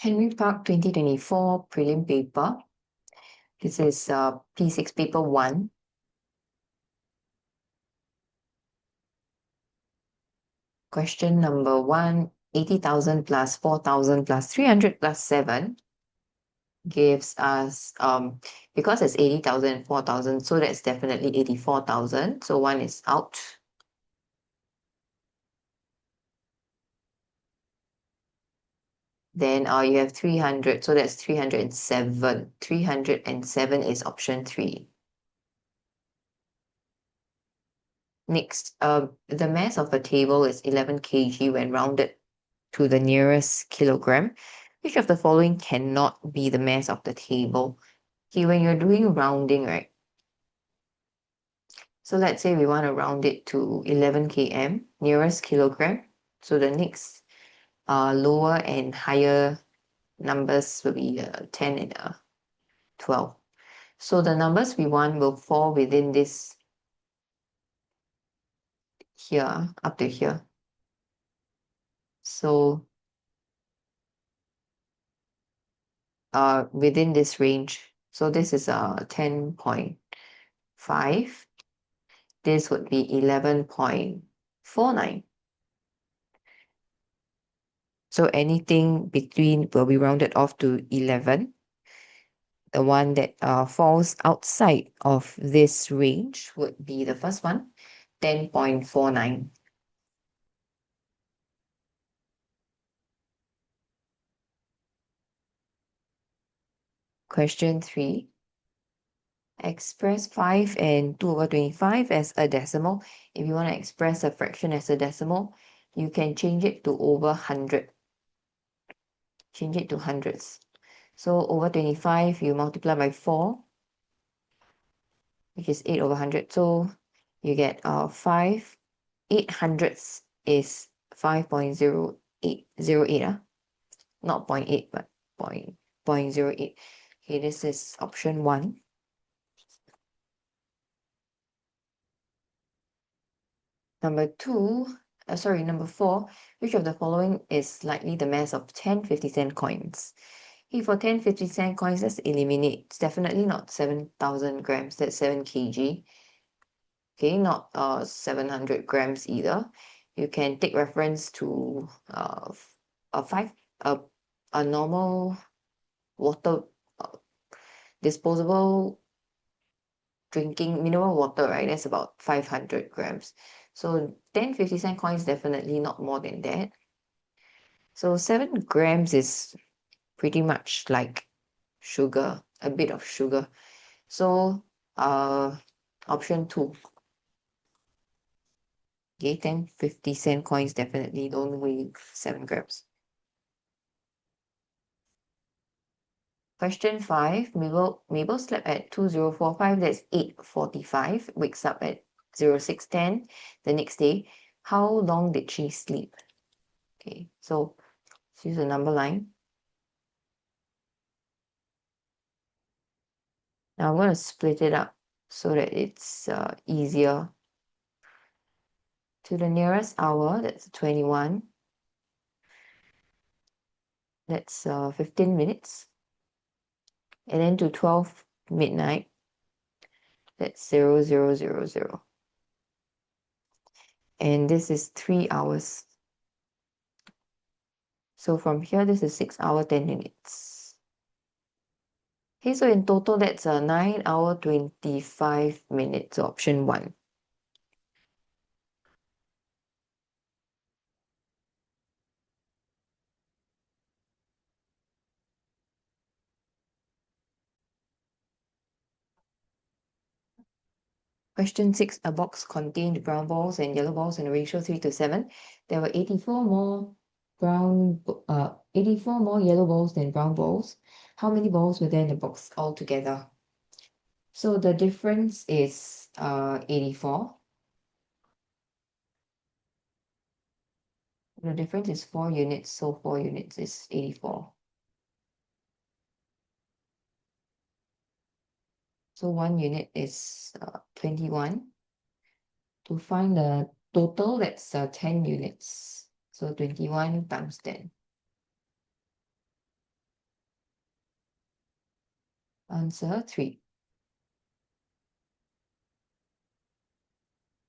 Henry Park 2024 prelim paper. This is P6 paper 1. Question number 1, 80,000 plus 4,000 plus 300 plus 7 gives us, because it's 80,000 and 4,000, so that's definitely 84,000. So 1 is out. Then you have 300, so that's 307. 307 is option 3. Next, the mass of a table is 11 kg when rounded to the nearest kilogram. Which of the following cannot be the mass of the table? Okay, when you're doing rounding, right? So let's say we want to round it to 11 km, nearest kilogram. So the next lower and higher numbers will be 10 and 12. So the numbers we want will fall within this here, up to here. So within this range. So this is 10.5. This would be 11.49. So anything between will be rounded off to 11. The one that falls outside of this range would be the first one, 10.49. Question 3. Express 5 and 2 over 25 as a decimal. If you want to express a fraction as a decimal, you can change it to over 100. Change it to hundreds. So over 25, you multiply by 4, which is 8 over 100. So you get 5. 8 hundredths is 5.0808. Not 0.8, but 0.08. Okay, this is option 1. Number 4. Which of the following is likely the mass of 10 50-cent coins? Okay, for 10 50-cent coins, let's eliminate. It's definitely not 7,000 grams. That's 7 kg. Okay, not 700 grams either. You can take reference to a normal water disposable drinking mineral water, right? That's about 500 grams. So 10 50-cent coins, definitely not more than that. So 7 grams is pretty much like sugar, a bit of sugar. So option 2. Okay, 10 50-cent coins definitely don't weigh 7 grams. Question 5. Mabel slept at 2045, that's 8:45, wakes up at 06:10 the next day. How long did she sleep? Okay, so let's use a number line. Now I'm going to split it up so that it's easier. To the nearest hour, that's 21. That's 15 minutes. And then to 12 midnight, that's 0000. And this is 3 hours. So from here, this is 6 hours, 10 minutes. Okay, so in total, that's a 9 hour, 25 minutes, option 1. Question 6, a box contained brown balls and yellow balls in a ratio 3:7. There were 84 more yellow balls than brown balls. How many balls were there in the box altogether? So the difference is 84. The difference is 4 units, so 4 units is 84. So 1 unit is 21. To find the total, that's 10 units. So 21 times 10. Answer 3.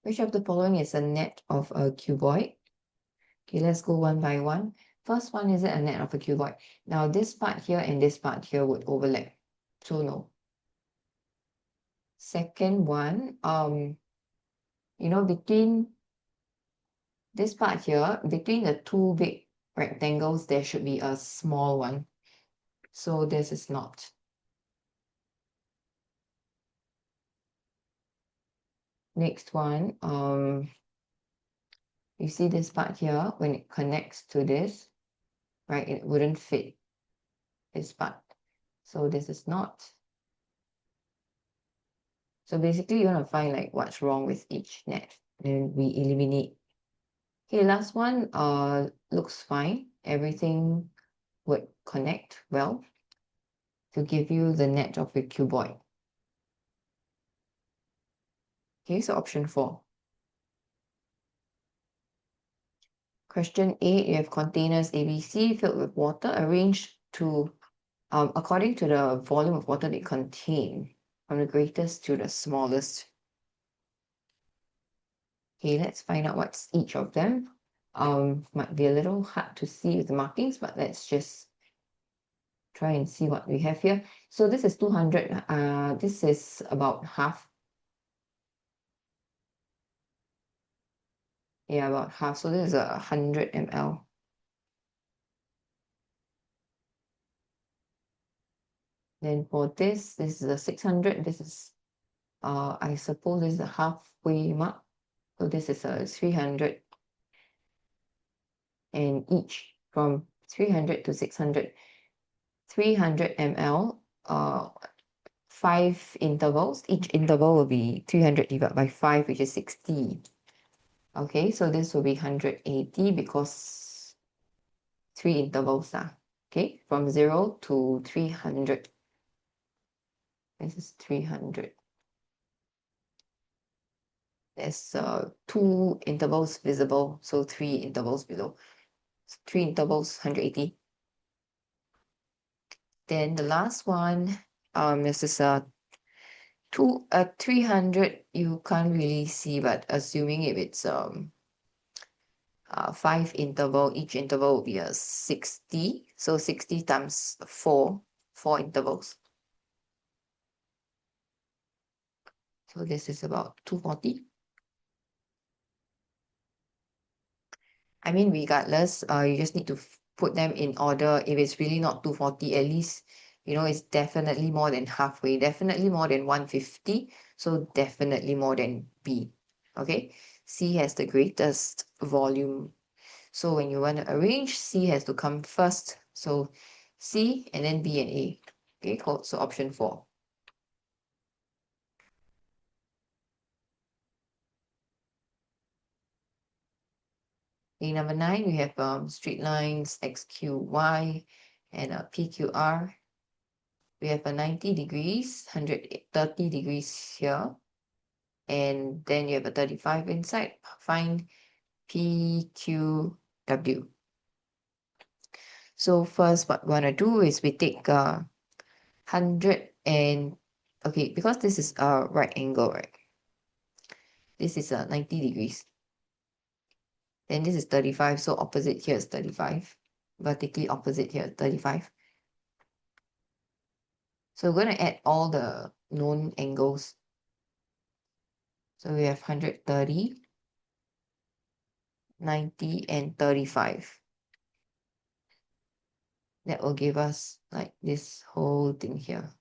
Which of the following is a net of a cuboid? Okay, let's go one by one. First one, is it a net of a cuboid? Now, this part here and this part here would overlap. So, no. Second one, between this part here, between the two big rectangles, there should be a small one. So, this is not. Next one, you see this part here, when it connects to this, right, it wouldn't fit this part. So this is not. So basically, you want to find like what's wrong with each net. Then we eliminate. Okay, last one, looks fine. Everything would connect well to give you the net of a cuboid. Okay, so option 4. Question 8, you have containers ABC filled with water arranged to according to the volume of water they contain, from the greatest to the smallest. Okay, let's find out what's each of them. Might be a little hard to see with the markings, but let's just try and see what we have here. So this is 200. This is about half. Yeah, about half. So this is 100 ml. Then for this is a 600. This is, I suppose this is a halfway mark. So this is a 300. And each from 300 to 600. 300 ml, 5 intervals. Each interval will be 300 divided by 5, which is 60. Okay, so this will be 180 because 3 intervals are. Okay, from 0 to 300. This is 300. There's 2 intervals visible, so 3 intervals below. 3 intervals, 180. Then the last one, this is 300, you can't really see, but assuming if it's 5 interval, each interval will be a 60. So 60 times 4 intervals. So this is about 240. I mean, regardless, you just need to put them in order. If it's really not 240, at least, it's definitely more than halfway, definitely more than 150. So definitely more than B. Okay, C has the greatest volume. So when you want to arrange, C has to come first. So C and then B and A. Okay, cool. So option 4. Okay, number 9, we have straight lines XQY and PQR. We have a 90 degrees, 130 degrees here. And then you have a 35 inside. Find PQW. So first, what we want to do is we take 100 and, okay, because this is a right angle, right? This is 90 degrees. Then this is 35, so opposite here is 35. Vertically opposite here, 35. So we're going to add all the known angles. So we have 130, 90, and 35. That will give us like this whole thing here.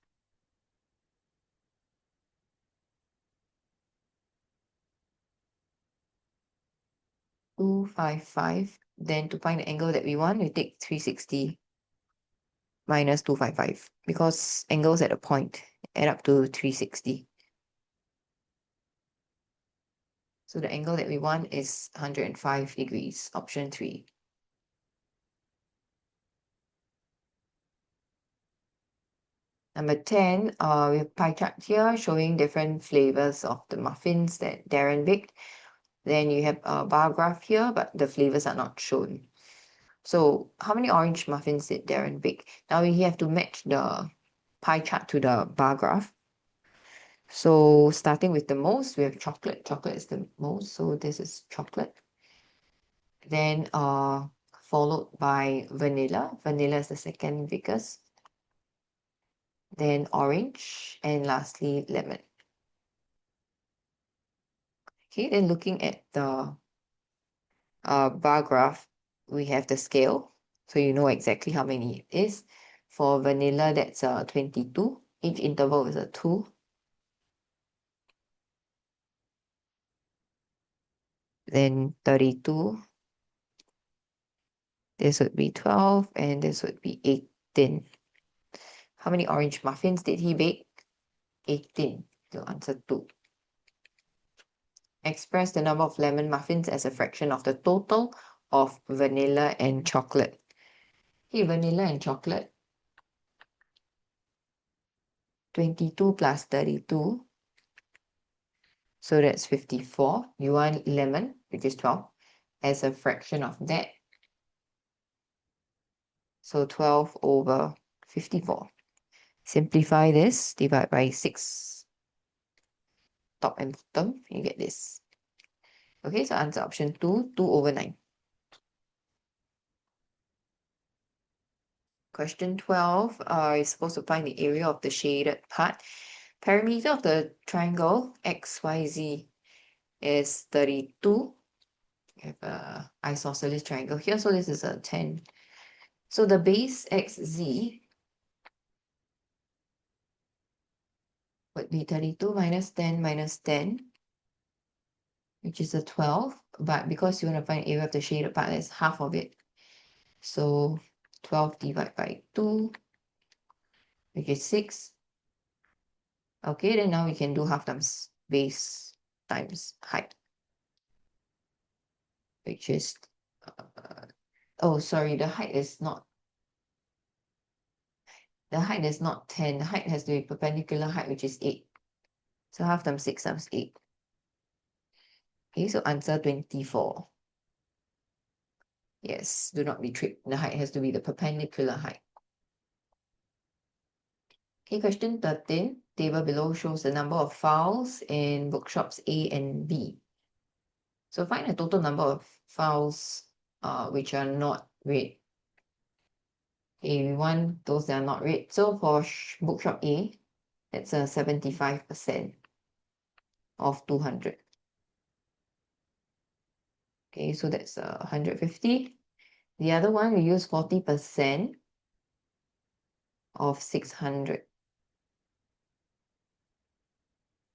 $255. Then to find the angle that we want, we take 360 minus 255 because angles at a point add up to 360. So the angle that we want is 105 degrees, option 3. Number 10, we have pie chart here showing different flavors of the muffins that Darren baked. Then you have a bar graph here, but the flavors are not shown. So how many orange muffins did Darren bake? Now we have to match the pie chart to the bar graph. So starting with the most, we have chocolate. Chocolate is the most, so this is chocolate. Then followed by vanilla. Vanilla is the second biggest. Then orange, and lastly lemon. Okay, then looking at the bar graph, we have the scale, so you know exactly how many it is. For vanilla, that's 22. Each interval is a 2. Then 32. This would be 12, and this would be 18. How many orange muffins did he bake? 18. So answer 2. Express the number of lemon muffins as a fraction of the total of vanilla and chocolate. Okay, vanilla and chocolate. 22 plus 32. So that's 54. You want lemon, which is 12, as a fraction of that. So 12 over 54. Simplify this, divide by 6. Top and bottom, you get this. Okay, so answer option 2, 2 over 9. Question 12 is supposed to find the area of the shaded part. Perimeter of the triangle XYZ is 32. We have an isosceles triangle here, so this is a 10. So the base XZ would be 32 minus 10 minus 10, which is a 12. But because you want to find area of the shaded part, that's half of it. So 12 divided by 2, which is 6. Okay, then now we can do half times base times height, which is, oh, sorry, the height is not 10. The height has to be perpendicular height, which is 8. So half times 6 times 8. Okay, so answer 24. Yes, do not be tricked. The height has to be the perpendicular height. Okay, question 13. Table below shows the number of files in bookshops A and B. So find the total number of files which are not red. Okay, we want those that are not red. So for bookshop A, that's a 75% of 200. Okay, so that's 150. The other one, we use 40% of 600.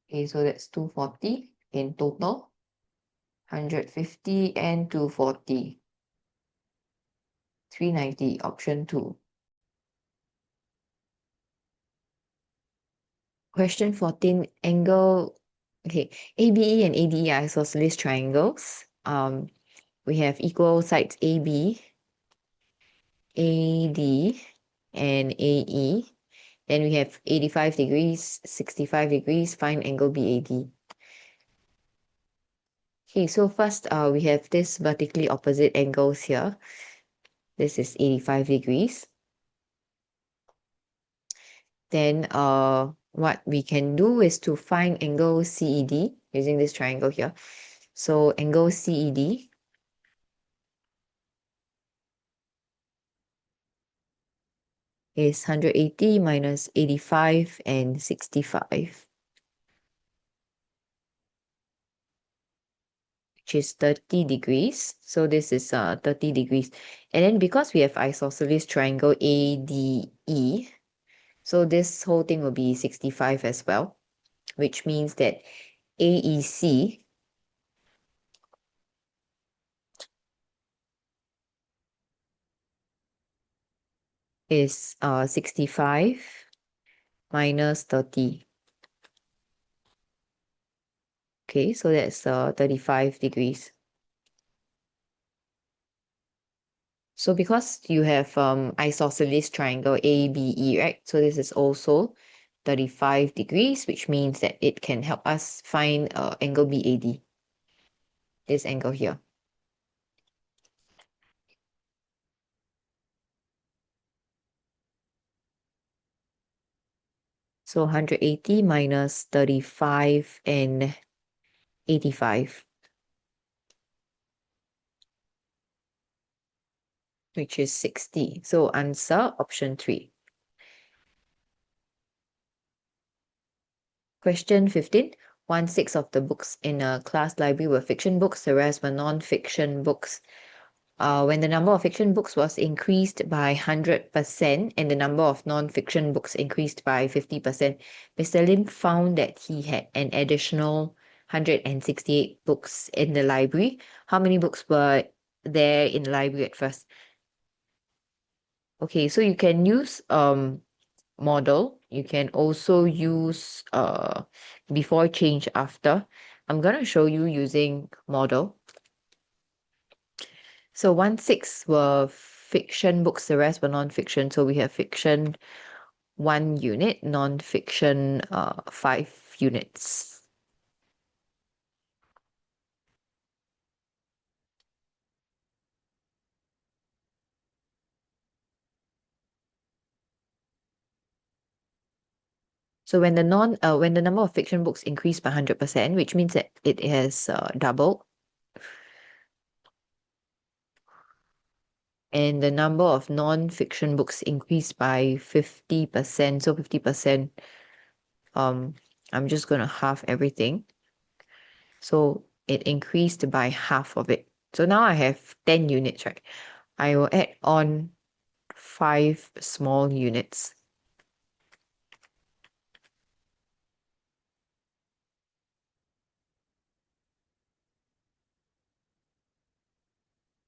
Okay, so that's 240 in total. 150 and 240. 390, option 2. Question 14, angle, okay, ABE and ADE are isosceles triangles. We have equal sides AB, AD, and AE. Then we have 85 degrees, 65 degrees, find angle BAD. Okay, so first we have this vertically opposite angles here. This is 85 degrees. Then what we can do is to find angle CED using this triangle here. So angle CED is 180 minus 85 and 65, which is 30 degrees. So this is 30 degrees. And then because we have isosceles triangle ADE, so this whole thing will be 65 as well, which means that AEC is 65 minus 30. Okay, so that's 35 degrees. So because you have isosceles triangle ABE, right? So this is also 35 degrees, which means that it can help us find angle BAD, this angle here. So 180 minus 35 and 85, which is 60. So answer option 3. Question 15. 1/6 of the books in a class library were fiction books, the rest were non-fiction books. When the number of fiction books was increased by 100% and the number of non-fiction books increased by 50%, Mr. Lim found that he had an additional 168 books in the library. How many books were there in the library at first? Okay, so you can use model. You can also use before change after. I'm going to show you using model. So 1/6 were fiction books, the rest were non-fiction. So we have fiction 1 unit, non-fiction 5 units. So when the number of fiction books increased by 100%, which means that it has doubled, and the number of non-fiction books increased by 50%. So 50%, I'm just gonna half everything. So it increased by half of it. So now I have 10 units, right? I will add on 5 small units.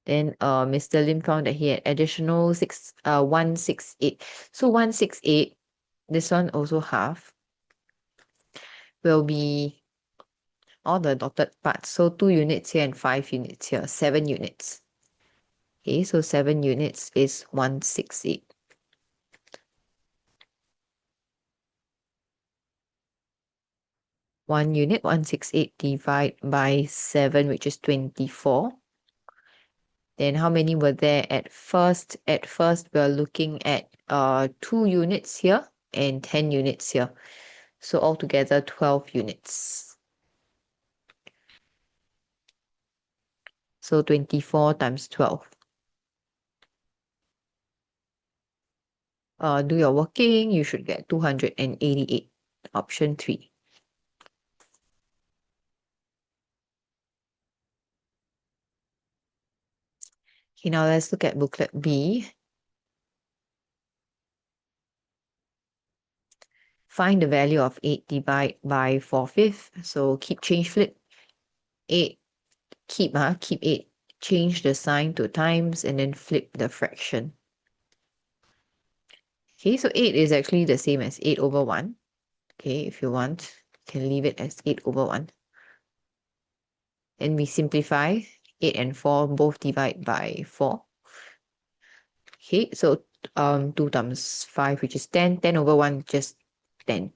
Then Mr. Lim found that he had additional 168. So 168, this one also half, will be all the dotted parts. So 2 units here and 5 units here, 7 units. Okay, so 7 units is 168. One unit, 168 divided by 7, which is 24. Then how many were there at first? At first, we're looking at 2 units here and 10 units here. So altogether 12 units. So 24 times 12. Do your working, you should get 288. Option 3. Okay, now let's look at booklet B. Find the value of 8 divided by 4/5. So keep change flip. 8, keep 8. Change the sign to times and then flip the fraction. Okay, so 8 is actually the same as 8 over 1. Okay, if you want, you can leave it as 8 over 1. And we simplify. 8 and 4 both divide by 4. Okay, so 2 times 5, which is 10. 10 over 1, just 10.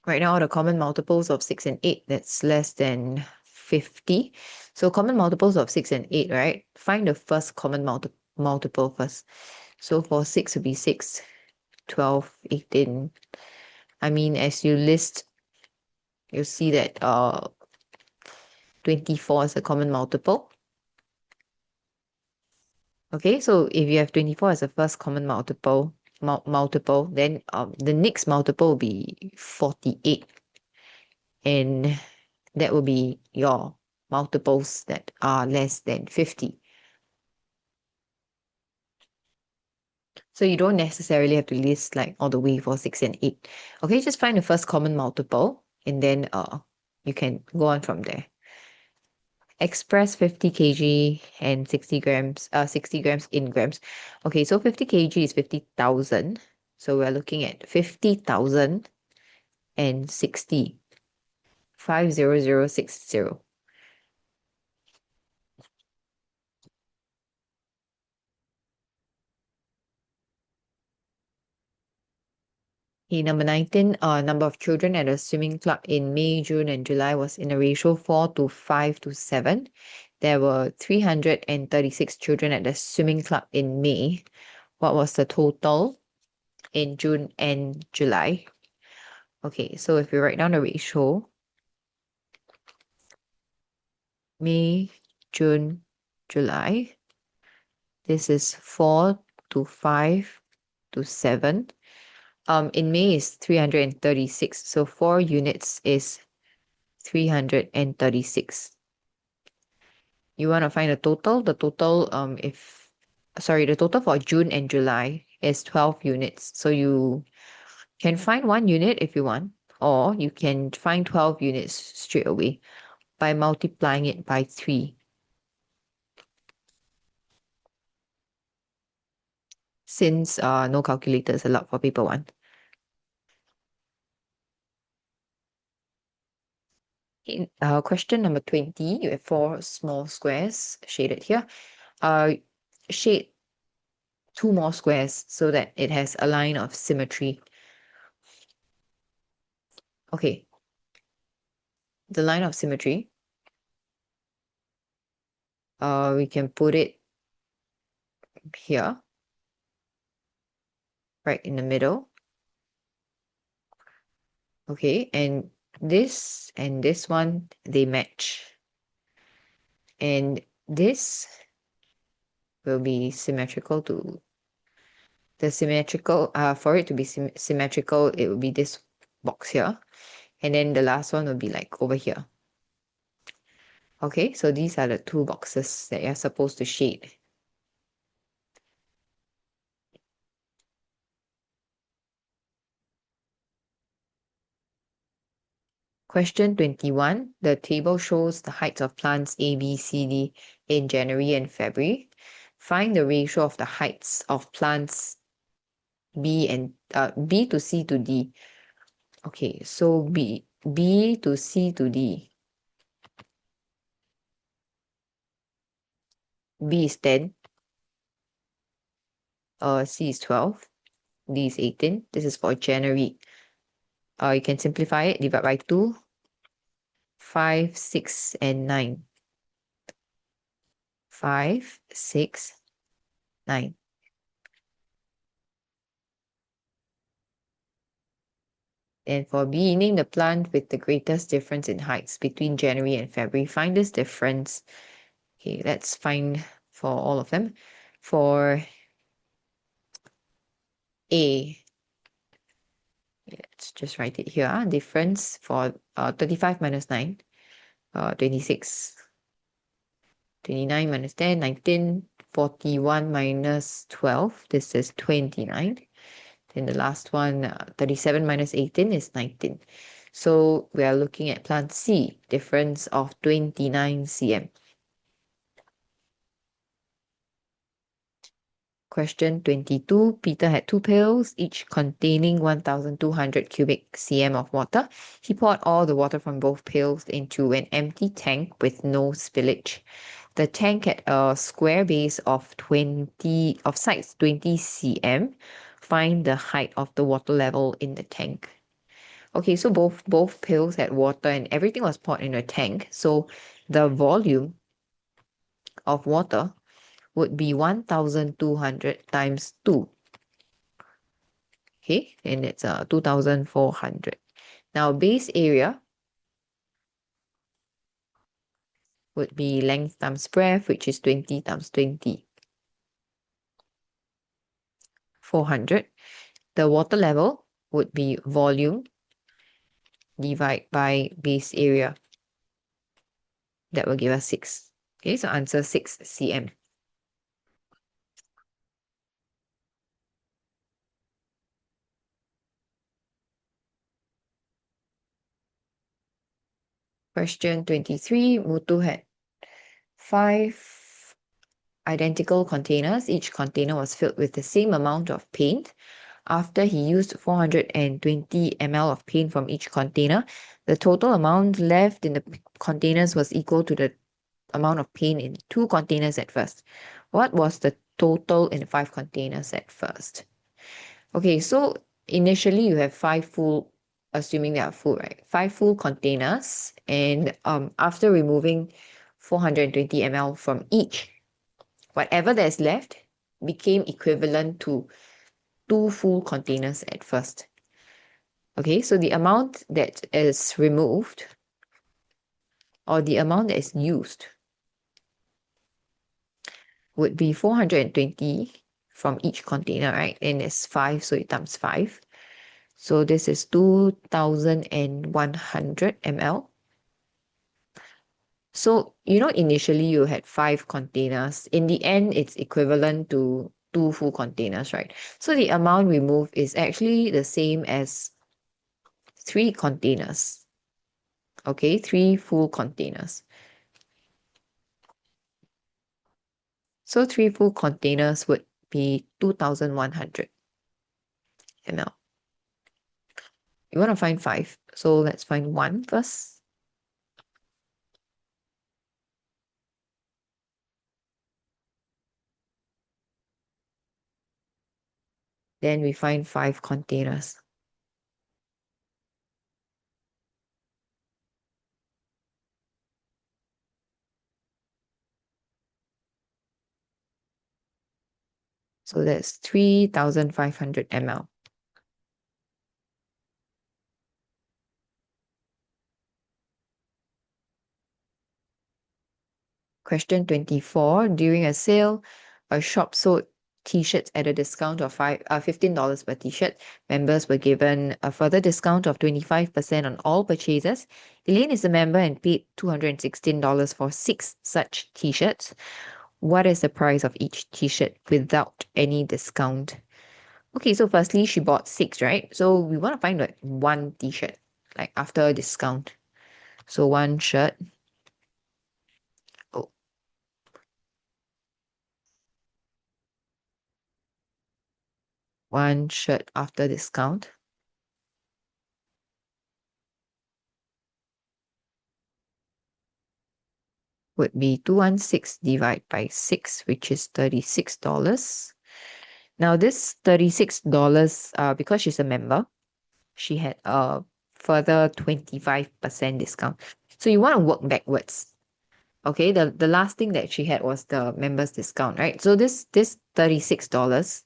Right now, the common multiples of 6 and 8, that's less than 50. So common multiples of 6 and 8, right? Find the first common multiple first. So for 6 would be 6, 12, 18. I mean, as you list, you'll see that 24 is a common multiple. Okay, so if you have 24 as a first common multiple, then the next multiple will be 48. And that will be your multiples that are less than 50. So you don't necessarily have to list like all the way for 6 and 8. Okay, just find the first common multiple and then you can go on from there. Express 50 kg and 60 grams in grams. Okay, so 50 kg is 50,000. So we're looking at 50,000 and 60. 50060. Okay, number 19, number of children at a swimming club in May, June, and July was in a ratio 4 to 5 to 7. There were 336 children at the swimming club in May. What was the total? in June and July. Okay, so if we write down the ratio, May, June, July, this is 4 to 5 to 7. In May is 336, so 4 units is 336. You want to find the total? The total, the total for June and July is 12 units. So you can find 1 unit if you want, or you can find 12 units straight away by multiplying it by 3. Since no calculator is allowed for paper 1. In question number 20, you have 4 small squares shaded here. Shade 2 more squares so that it has a line of symmetry. Okay, the line of symmetry, we can put it here, right in the middle. Okay, and this one, they match. And this will be symmetrical to the symmetrical, for it to be symmetrical, it will be this box here. And then the last one will be like over here. Okay, so these are the 2 boxes that you're supposed to shade. Question 21. The table shows the heights of plants A, B, C, D in January and February. Find the ratio of the heights of plants B to C to D. Okay, so B to C to D. B is 10. C is 12. D is 18. This is for January. You can simplify it, divide by 2. 5, 6, and 9. 5, 6, 9. And for B, name the plant with the greatest difference in heights between January and February. Find this difference. Okay, let's find for all of them. For A, let's just write it here. Difference for 35 minus 9, 26. 29 minus 10, 19. 41 minus 12, this is 29. Then the last one, 37 minus 18 is 19. So we are looking at plant C, difference of 29 cm. Question 22. Peter had 2 pails, each containing 1,200 cubic cm of water. He poured all the water from both pails into an empty tank with no spillage. The tank had a square base of size 20 cm. Find the height of the water level in the tank. Okay, so both pails had water and everything was poured in a tank. So the volume of water would be 1,200 times 2. Okay, and it's 2,400. Now base area would be length times breadth, which is 20 times 20. 400. The water level would be volume divided by base area. That will give us 6. Okay, so answer 6 cm. Question 23. Muthu had 5 identical containers. Each container was filled with the same amount of paint. After he used 420 ml of paint from each container, the total amount left in the containers was equal to the amount of paint in 2 containers at first. What was the total in 5 containers at first? Okay, so initially you have 5 full, assuming they are full, right? 5 full containers, and after removing 420 ml from each, whatever that's left became equivalent to 2 full containers at first. Okay, so the amount that is removed or the amount that is used would be 420 from each container, right? And it's 5, so it times 5. So this is 2,100 ml. So, initially you had 5 containers. In the end, it's equivalent to 2 full containers, right? So the amount removed is actually the same as 3 containers. Okay, 3 full containers. So 3 full containers would be 2,100 ml. You want to find 5. So let's find 1 first. Then we find 5 containers. So that's 3,500 ml. Question 24. During a sale, a shop sold t-shirts at a discount of $15 per t-shirt. Members were given a further discount of 25% on all purchases. Elaine is a member and paid $216 for 6 such t-shirts. What is the price of each t-shirt without any discount? Okay, so firstly, she bought 6, right? So we want to find like 1 t-shirt, like after a discount. So 1 shirt. Oh, 1 shirt after discount would be 216 divided by 6, which is $36. Now this $36, because she's a member, she had a further 25% discount. So you want to work backwards. Okay, the last thing that she had was the members discount, right? So this $36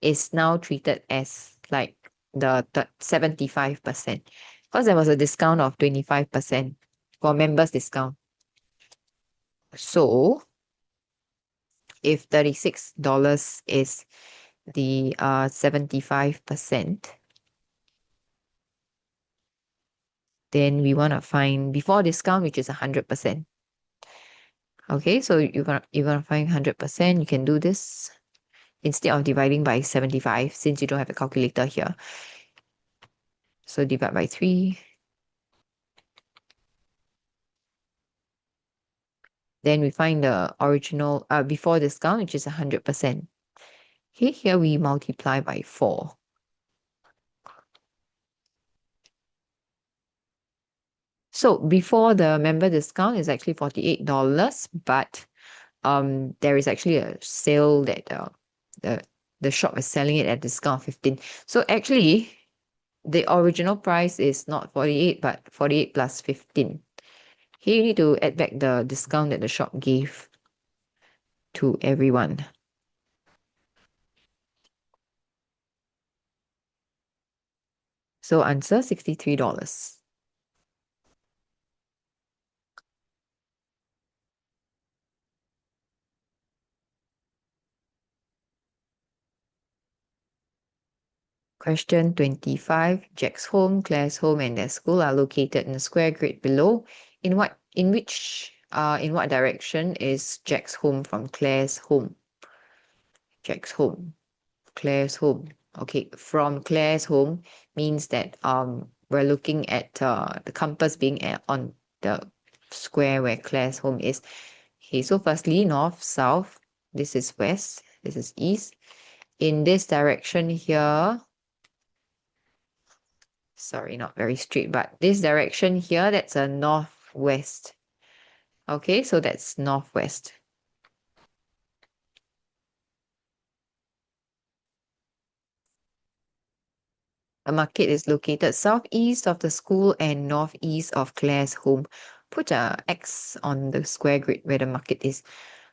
is now treated as like the 75%, because there was a discount of 25% for members discount. So if $36 is the 75%, then we want to find before discount, which is 100%. Okay, so you're gonna find 100%. You can do this instead of dividing by 75, since you don't have a calculator here. So divide by 3. Then we find the original before discount, which is 100%. Okay, here we multiply by 4. So before the member discount is actually $48, but there is actually a sale that the shop is selling it at discount of 15. So actually the original price is not 48, but 48 plus 15. Here you need to add back the discount that the shop gave to everyone. So answer $63. Question 25. Jack's home, Claire's home, and their school are located in the square grid below. In what direction is Jack's home from Claire's home? Jack's home, Claire's home. Okay, from Claire's home means that we're looking at the compass being on the square where Claire's home is. Okay, so firstly, north, south, this is west, this is east. In this direction here, sorry, not very straight, but this direction here, that's a northwest. Okay, so that's northwest. The market is located southeast of the school and northeast of Claire's home. Put a X on the square grid where the market is.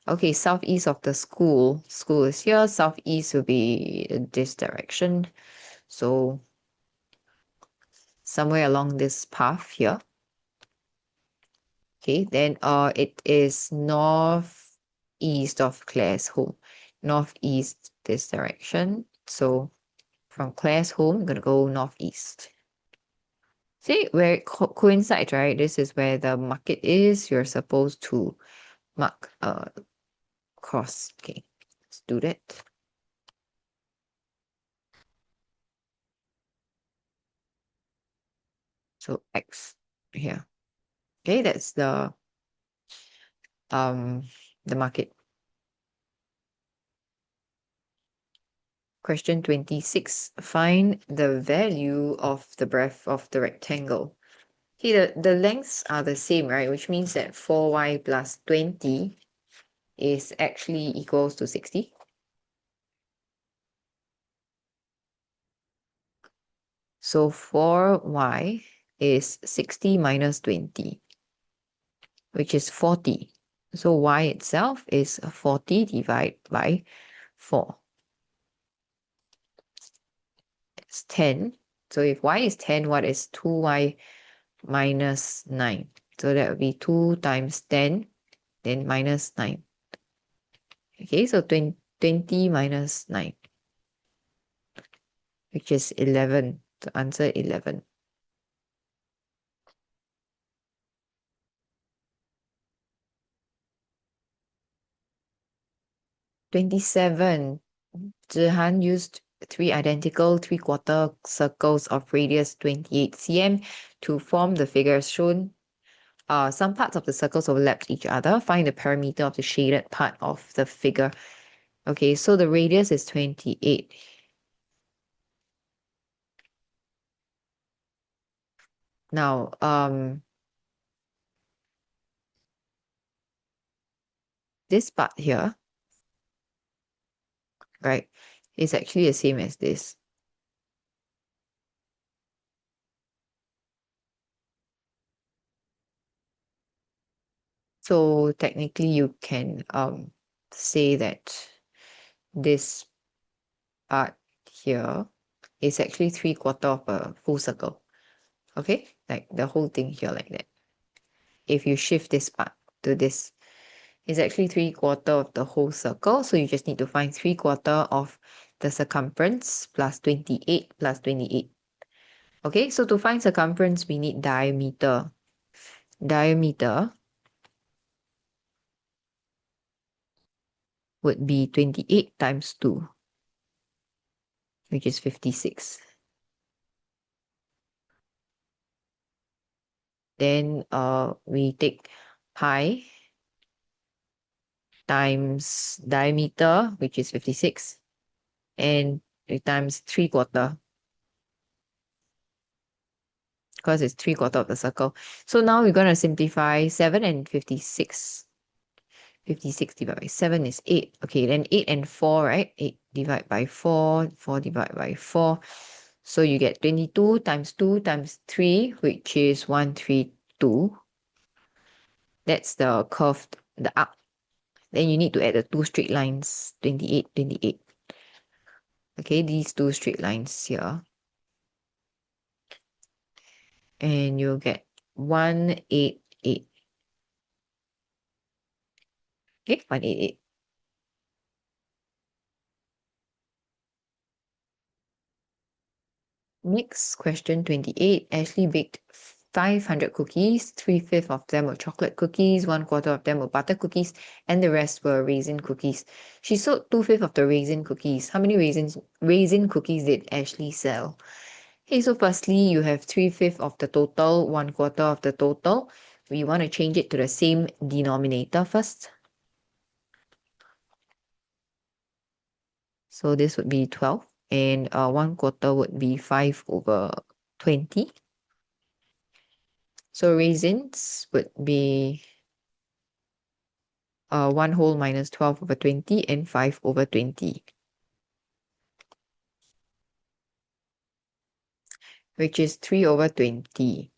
Okay, southeast of the school. School is here. Southeast will be this direction. So somewhere along this path here. Okay, then it is northeast of Claire's home. Northeast this direction. So from Claire's home, I'm gonna go northeast. See where it coincides, right? This is where the market is. You're supposed to mark cross. Okay, let's do that. So X here. Okay, that's the market. Question 26. Find the value of the breadth of the rectangle. Okay, the lengths are the same, right? Which means that 4y plus 20 is actually equals to 60. So 4y is 60 minus 20, which is 40. So y itself is 40 divided by 4. It's 10. So if y is 10, what is 2y minus 9? So that would be 2 times 10, then minus 9. Okay, so 20 minus 9, which is 11. So answer 11. Twenty-seven. Zhihan used 3 identical 3/4 circles of radius 28 cm to form the figures shown. Some parts of the circles overlapped each other. Find the perimeter of the shaded part of the figure. Okay, so the radius is 28. Now, this part here, right, is actually the same as this. So technically you can say that this part here is actually 3/4 of a full circle. Okay, like the whole thing here like that. If you shift this part to this, it's actually 3/4 of the whole circle. So you just need to find 3/4 of the circumference plus 28 plus 28. Okay, so to find circumference, we need diameter. Diameter would be 28 times 2, which is 56. Then we take pi times diameter, which is 56, and we times 3/4, because it's 3/4 of the circle. So now we're going to simplify 7 and 56. 56 divided by 7 is 8. Okay, then 8 and 4, right? 8 divided by 4, 4 divided by 4. So you get 22 times 2 times 3, which is 132. That's the curved, the arc. Then you need to add the 2 straight lines, 28, 28. Okay, these 2 straight lines here. And you'll get 188. Okay, 188. Next, question 28. Ashley baked 500 cookies. 3/5 of them were chocolate cookies, 1/4 of them were butter cookies, and the rest were raisin cookies. She sold 2/5 of the raisin cookies. How many raisin cookies did Ashley sell? Okay, so firstly, you have 3/5 of the total, 1/4 of the total. We want to change it to the same denominator first. So this would be 12, and 1/4 would be 5/20. So raisins would be 1 whole minus 12/20 and 5/20, which is 3/20.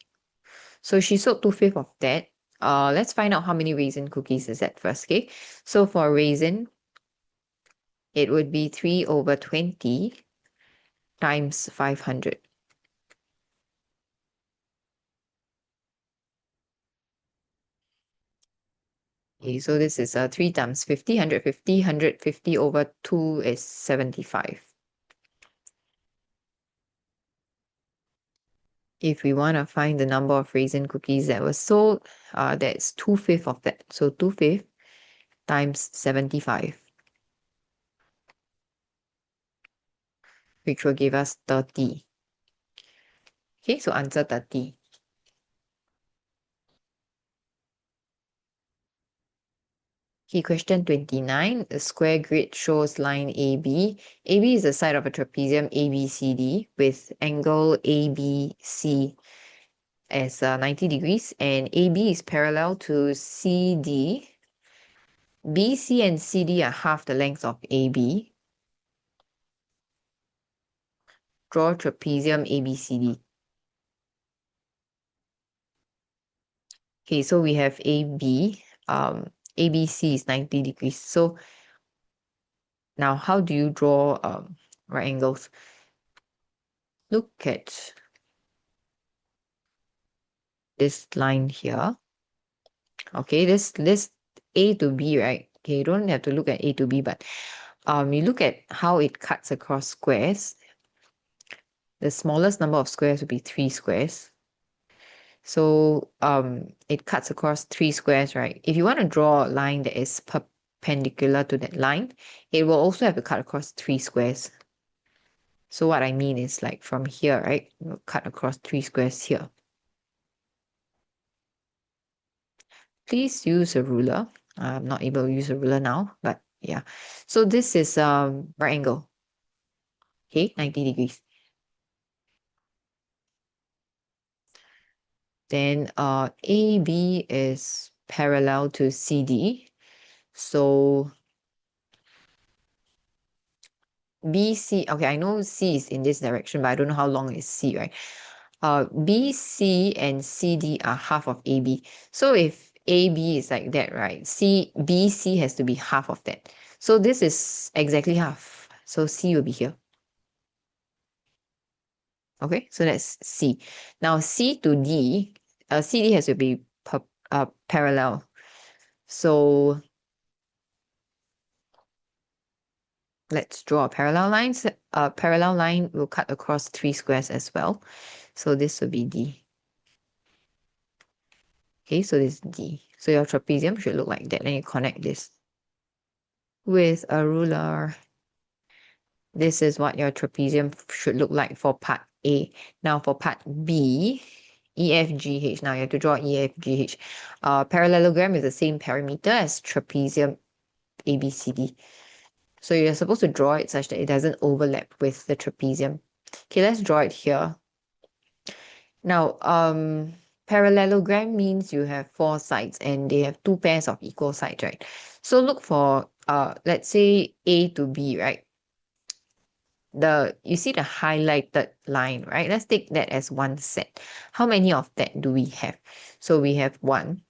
So she sold 2/5 of that. Let's find out how many raisin cookies is that first, okay? So for raisin, it would be 3 over 20 times 500. Okay, so this is 3 times 50, 150, 150 over 2 is 75. If we want to find the number of raisin cookies that were sold, that's 2/5 of that. So 2/5 times 75, which will give us 30. Okay, so answer 30. Okay, question 29. A square grid shows line AB. AB is the side of a trapezium ABCD with angle ABC as 90 degrees, and AB is parallel to CD. BC and CD are half the length of AB. Draw trapezium ABCD. Okay, so we have AB. ABC is 90 degrees. So now how do you draw right angles? Look at this line here. Okay, this A to B, right? Okay, you don't have to look at A to B, but you look at how it cuts across squares. The smallest number of squares would be 3 squares. So it cuts across 3 squares, right? If you want to draw a line that is perpendicular to that line, it will also have to cut across 3 squares. So what I mean is like from here, right? We'll cut across 3 squares here. Please use a ruler. I'm not able to use a ruler now, but yeah. So this is right angle. Okay, 90 degrees. Then AB is parallel to CD. So BC, okay, I know C is in this direction, but I don't know how long is C, right? BC and CD are half of AB. So if AB is like that, right? BC has to be half of that. So this is exactly half. So C will be here. Okay, so that's C. Now C to D, CD has to be parallel. So let's draw a parallel line. A parallel line will cut across 3 squares as well. So this will be D. Okay, so this is D. So your trapezium should look like that. Then you connect this with a ruler. This is what your trapezium should look like for part A. Now for part B, EFGH. Now you have to draw EFGH. Parallelogram is the same perimeter as trapezium ABCD. So you're supposed to draw it such that it doesn't overlap with the trapezium. Okay, let's draw it here. Now, parallelogram means you have 4 sides and they have 2 pairs of equal sides, right? So look for, let's say A to B, right? You see the highlighted line, right? Let's take that as one set. How many of that do we have? So we have 1,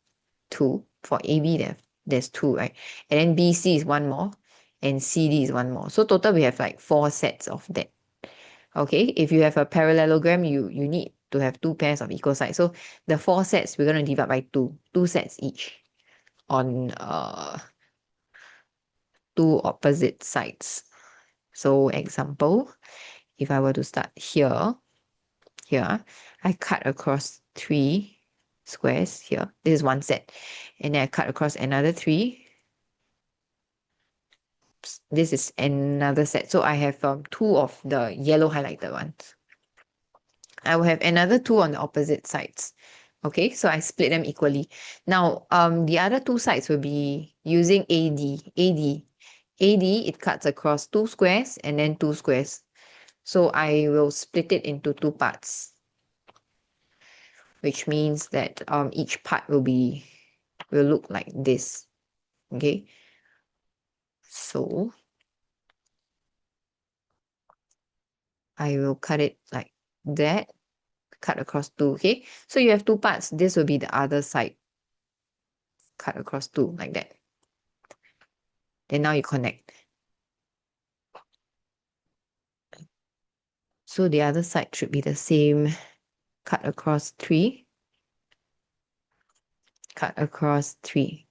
2. For AB, there's 2, right? And then BC is 1 more, and CD is 1 more. So total we have like 4 sets of that. Okay, if you have a parallelogram, you need to have 2 pairs of equal sides. So the 4 sets, we're going to divide by 2 sets each on 2 opposite sides. So example, if I were to start here, I cut across 3 squares here. This is 1 set. And then I cut across another 3. This is another set. So I have 2 of the yellow highlighted ones. I will have another 2 on the opposite sides. Okay, so I split them equally. Now, the other 2 sides will be using AD, it cuts across 2 squares and then 2 squares. So I will split it into 2 parts, which means that each part will look like this. Okay, so I will cut it like that, cut across 2. Okay, so you have 2 parts. This will be the other side. cut across 2, like that. Then now you connect. So the other side should be the same. Cut across 3. Cut across 3.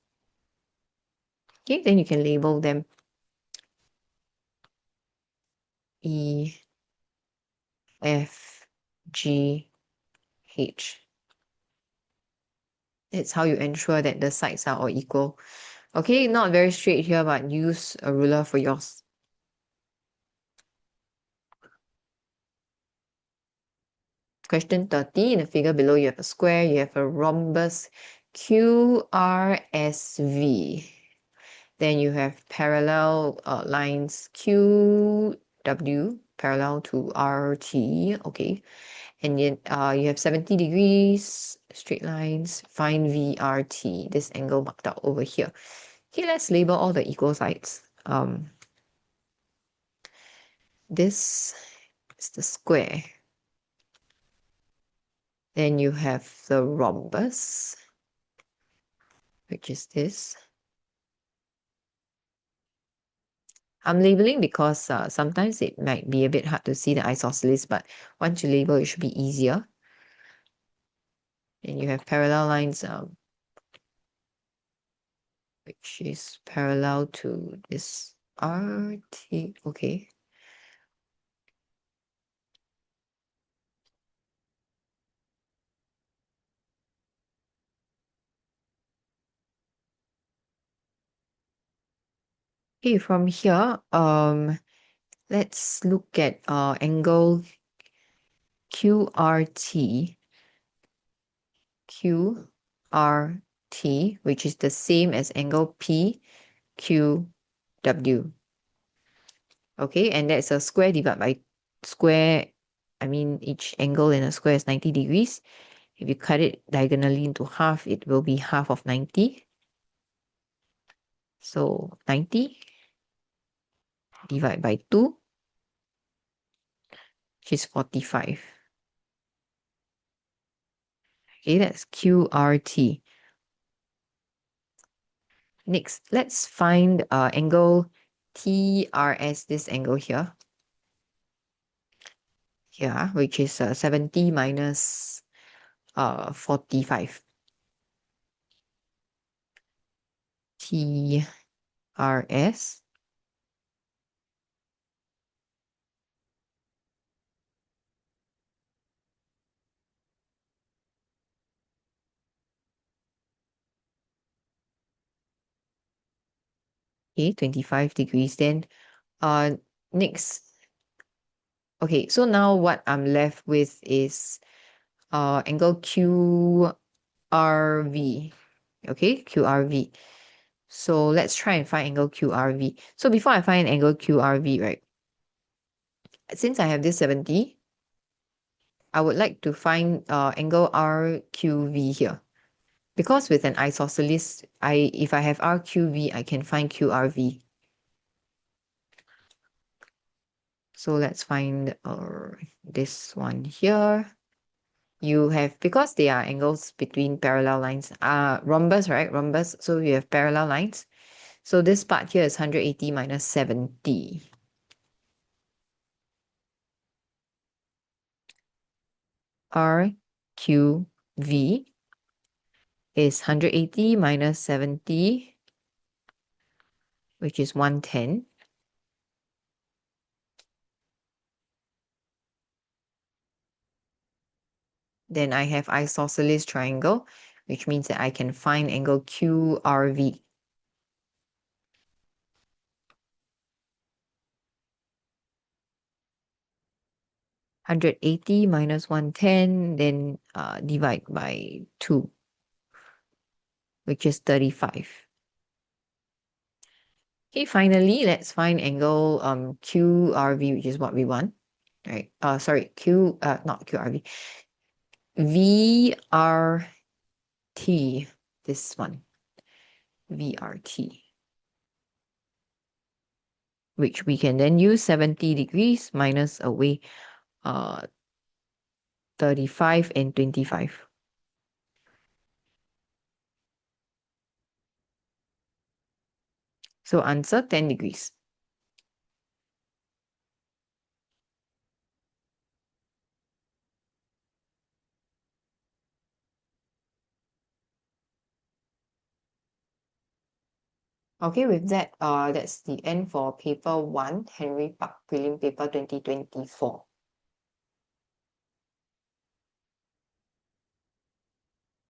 Okay, then you can label them E, F, G, H. That's how you ensure that the sides are all equal. Okay, not very straight here, but use a ruler for yours. Question 30, in the figure below you have a square, you have a rhombus QRSV. Then you have parallel lines QW, parallel to RT, okay. And then you have 70 degrees, straight lines, find VRT, this angle marked out over here. Okay, let's label all the equal sides. This is the square. Then you have the rhombus, which is this. I'm labeling because sometimes it might be a bit hard to see the isosceles, but once you label, it should be easier. And you have parallel lines, which is parallel to this RT, okay. Okay, from here, let's look at angle QRT, which is the same as angle PQW. Okay, and that's a square divided by square. I mean, each angle in a square is 90 degrees. If you cut it diagonally into half, it will be half of 90. So 90 divided by 2, which is 45. Okay, that's QRT. Next, let's find angle TRS, this angle here. Here, which is 70 minus 45. TRS. Okay, 25 degrees. Then next, okay, so now what I'm left with is angle QRV. Okay, QRV. So let's try and find angle QRV. So before I find angle QRV, right, since I have this 70, I would like to find angle RQV here. Because with an isosceles, if I have RQV, I can find QRV. So let's find this one here. You have, because they are angles between parallel lines, rhombus, right? Rhombus, so you have parallel lines. So this part here is 180 minus 70. RQV is 180 minus 70, which is 110. Then I have isosceles triangle, which means that I can find angle QRV. (180 minus 110), then divide by 2, which is 35. Okay, finally, let's find angle QRV, which is what we want, right? Sorry, not QRV, VRT, this one, VRT, which we can then use 70 degrees minus away 35 and 25. So answer 10 degrees. Okay, with that, that's the end for paper 1, Henry Park Prelim paper 2024.